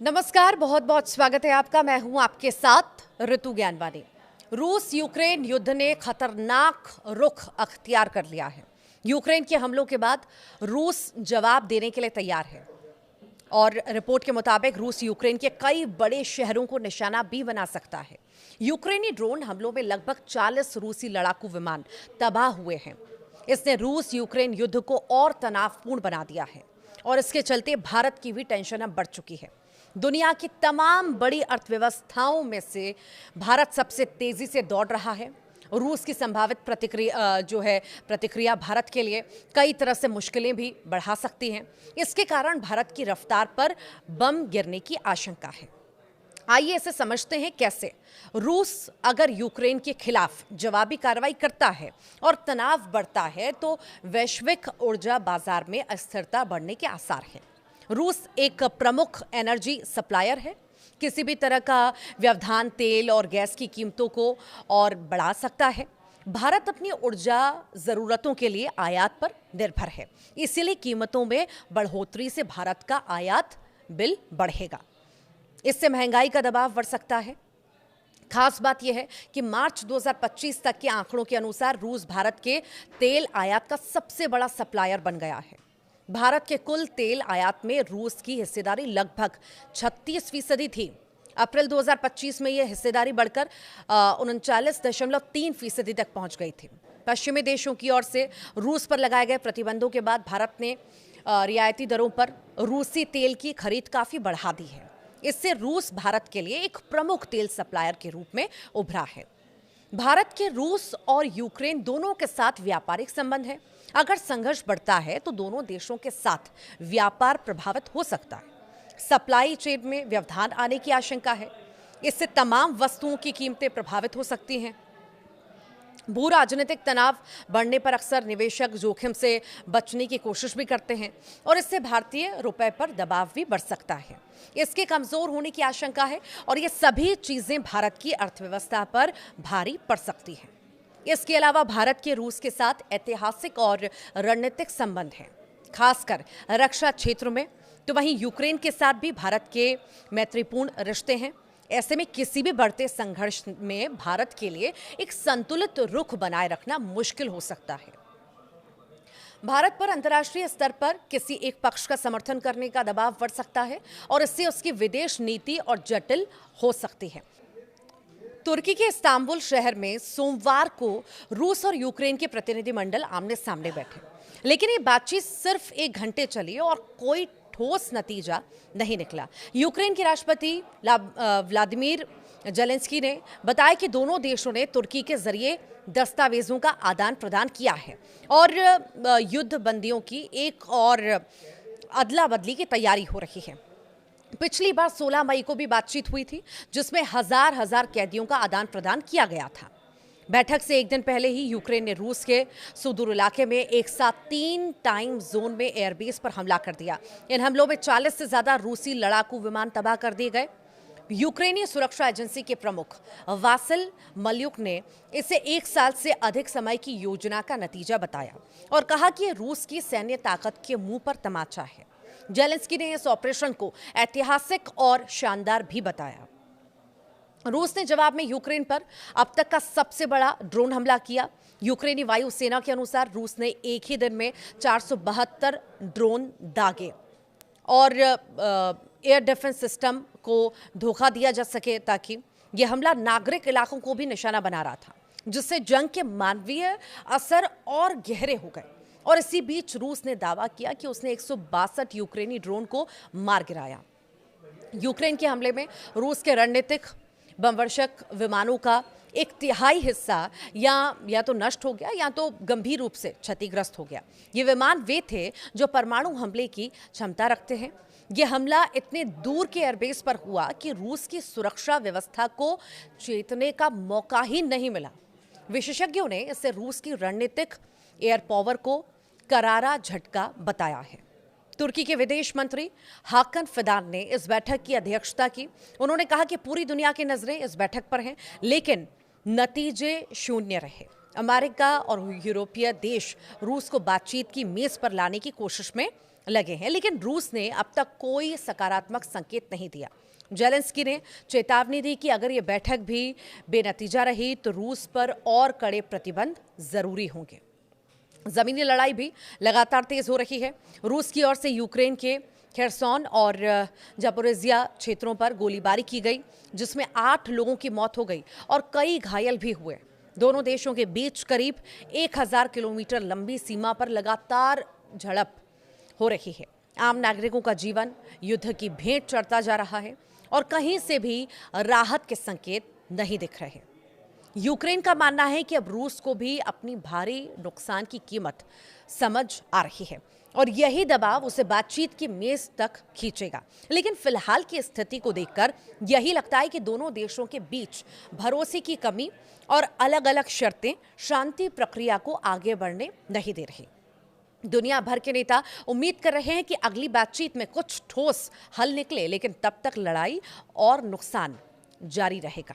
नमस्कार, बहुत बहुत स्वागत है आपका। मैं हूं आपके साथ ऋतु ज्ञानवानी। रूस यूक्रेन युद्ध ने खतरनाक रुख अख्तियार कर लिया है। यूक्रेन के हमलों के बाद रूस जवाब देने के लिए तैयार है और रिपोर्ट के मुताबिक रूस यूक्रेन के कई बड़े शहरों को निशाना भी बना सकता है। यूक्रेनी ड्रोन हमलों में लगभग 40 रूसी लड़ाकू विमान तबाह हुए हैं। इसने रूस यूक्रेन युद्ध को और तनावपूर्ण बना दिया है और इसके चलते भारत की भी टेंशन अब बढ़ चुकी है। दुनिया की तमाम बड़ी अर्थव्यवस्थाओं में से भारत सबसे तेजी से दौड़ रहा है। रूस की संभावित प्रतिक्रिया भारत के लिए कई तरह से मुश्किलें भी बढ़ा सकती हैं। इसके कारण भारत की रफ्तार पर बम गिरने की आशंका है। आइए इसे समझते हैं कैसे। रूस अगर यूक्रेन के खिलाफ जवाबी कार्रवाई करता है और तनाव बढ़ता है तो वैश्विक ऊर्जा बाजार में अस्थिरता बढ़ने के आसार हैं। रूस एक प्रमुख एनर्जी सप्लायर है। किसी भी तरह का व्यवधान तेल और गैस की कीमतों को और बढ़ा सकता है। भारत अपनी ऊर्जा ज़रूरतों के लिए आयात पर निर्भर है, इसीलिए कीमतों में बढ़ोतरी से भारत का आयात बिल बढ़ेगा। इससे महंगाई का दबाव बढ़ सकता है। खास बात यह है कि मार्च 2025 तक के आंकड़ों के अनुसार रूस भारत के तेल आयात का सबसे बड़ा सप्लायर बन गया है। भारत के कुल तेल आयात में रूस की हिस्सेदारी लगभग 36% थी। अप्रैल 2025 में यह हिस्सेदारी बढ़कर 39.3% तक पहुंच गई थी। पश्चिमी देशों की ओर से रूस पर लगाए गए प्रतिबंधों के बाद भारत ने रियायती दरों पर रूसी तेल की खरीद काफी बढ़ा दी है। इससे रूस भारत के लिए एक प्रमुख तेल सप्लायर के रूप में उभरा है। भारत के रूस और यूक्रेन दोनों के साथ व्यापारिक संबंध है। अगर संघर्ष बढ़ता है तो दोनों देशों के साथ व्यापार प्रभावित हो सकता है। सप्लाई चेन में व्यवधान आने की आशंका है। इससे तमाम वस्तुओं की कीमतें प्रभावित हो सकती हैं। भू राजनीतिक तनाव बढ़ने पर अक्सर निवेशक जोखिम से बचने की कोशिश भी करते हैं और इससे भारतीय रुपए पर दबाव भी बढ़ सकता है। इसके कमजोर होने की आशंका है और ये सभी चीजें भारत की अर्थव्यवस्था पर भारी पड़ सकती हैं। इसके अलावा भारत के रूस के साथ ऐतिहासिक और रणनीतिक संबंध हैं, खासकर रक्षा क्षेत्र में। तो वहीं यूक्रेन के साथ भी भारत के मैत्रीपूर्ण रिश्ते हैं। ऐसे में किसी भी बढ़ते संघर्ष में भारत के लिए एक संतुलित रुख बनाए रखना मुश्किल हो सकता है। भारत पर अंतर्राष्ट्रीय स्तर पर किसी एक पक्ष का समर्थन करने का दबाव बढ़ सकता है और इससे उसकी विदेश नीति और जटिल हो सकती है। तुर्की के इस्तांबुल शहर में सोमवार को रूस और यूक्रेन के प्रतिनिधिमंडल आमने सामने बैठे, लेकिन ये बातचीत सिर्फ 1 घंटे चली और कोई ठोस नतीजा नहीं निकला। यूक्रेन के राष्ट्रपति व्लादिमीर जेलेंस्की ने बताया कि दोनों देशों ने तुर्की के जरिए दस्तावेजों का आदान प्रदान किया है और युद्ध बंदियों की एक और अदला बदली की तैयारी हो रही है। पिछली बार 16 मई को भी बातचीत हुई थी, जिसमें हजार कैदियों का आदान प्रदान किया गया था। बैठक से एक दिन पहले ही यूक्रेन ने रूस के सुदूर इलाके में एक साथ 3 टाइम जोन में एयरबेस पर हमला कर दिया। इन हमलों में 40 से ज्यादा रूसी लड़ाकू विमान तबाह कर दिए गए। यूक्रेनी सुरक्षा एजेंसी के प्रमुख वासिल मल्युक ने इसे 1 साल से अधिक समय की योजना का नतीजा बताया और कहा कि यह रूस की सैन्य ताकत के मुंह पर तमाचा है। जेलेंस्की ने इस ऑपरेशन को ऐतिहासिक और शानदार भी बताया। रूस ने जवाब में यूक्रेन पर अब तक का सबसे बड़ा ड्रोन हमला किया। यूक्रेनी वायुसेना के अनुसार रूस ने एक ही दिन में 472 ड्रोन दागे और एयर डिफेंस सिस्टम को धोखा दिया जा सके, ताकि यह हमला नागरिक इलाकों को भी निशाना बना रहा था, जिससे जंग के मानवीय असर और गहरे हो गए। और इसी बीच रूस ने दावा किया कि उसने 162 यूक्रेनी ड्रोन को मार गिराया। यूक्रेन के हमले में रूस के रणनीतिक बमवर्षक विमानों का 1/3 हिस्सा या तो नष्ट हो गया या तो गंभीर रूप से क्षतिग्रस्त हो गया। ये विमान वे थे जो परमाणु हमले की क्षमता रखते हैं। ये हमला इतने दूर के एयरबेस पर हुआ कि रूस की सुरक्षा व्यवस्था को चेतने का मौका ही नहीं मिला। विशेषज्ञों ने इसे रूस की रणनीतिक एयर पावर को करारा झटका बताया है। तुर्की के विदेश मंत्री हाकन फिदान ने इस बैठक की अध्यक्षता की। उन्होंने कहा कि पूरी दुनिया की नजरें इस बैठक पर हैं, लेकिन नतीजे शून्य रहे। अमेरिका और यूरोपीय देश रूस को बातचीत की मेज पर लाने की कोशिश में लगे हैं, लेकिन रूस ने अब तक कोई सकारात्मक संकेत नहीं दिया। जेलेंस्की ने चेतावनी दी कि अगर ये बैठक भी बेनतीजा रही तो रूस पर और कड़े प्रतिबंध जरूरी होंगे। जमीनी लड़ाई भी लगातार तेज हो रही है। रूस की ओर से यूक्रेन के खेरसोन और जापोरिजिया क्षेत्रों पर गोलीबारी की गई, जिसमें 8 लोगों की मौत हो गई और कई घायल भी हुए। दोनों देशों के बीच करीब 1000 किलोमीटर लंबी सीमा पर लगातार झड़प हो रही है। आम नागरिकों का जीवन युद्ध की भेंट चढ़ता जा रहा है और कहीं से भी राहत के संकेत नहीं दिख रहे। यूक्रेन का मानना है कि अब रूस को भी अपनी भारी नुकसान की कीमत समझ आ रही है और यही दबाव उसे बातचीत की मेज तक खींचेगा। लेकिन फिलहाल की स्थिति को देखकर यही लगता है कि दोनों देशों के बीच भरोसे की कमी और अलग अलग शर्तें शांति प्रक्रिया को आगे बढ़ने नहीं दे रही। दुनिया भर के नेता उम्मीद कर रहे हैं कि अगली बातचीत में कुछ ठोस हल निकले, लेकिन तब तक लड़ाई और नुकसान जारी रहेगा।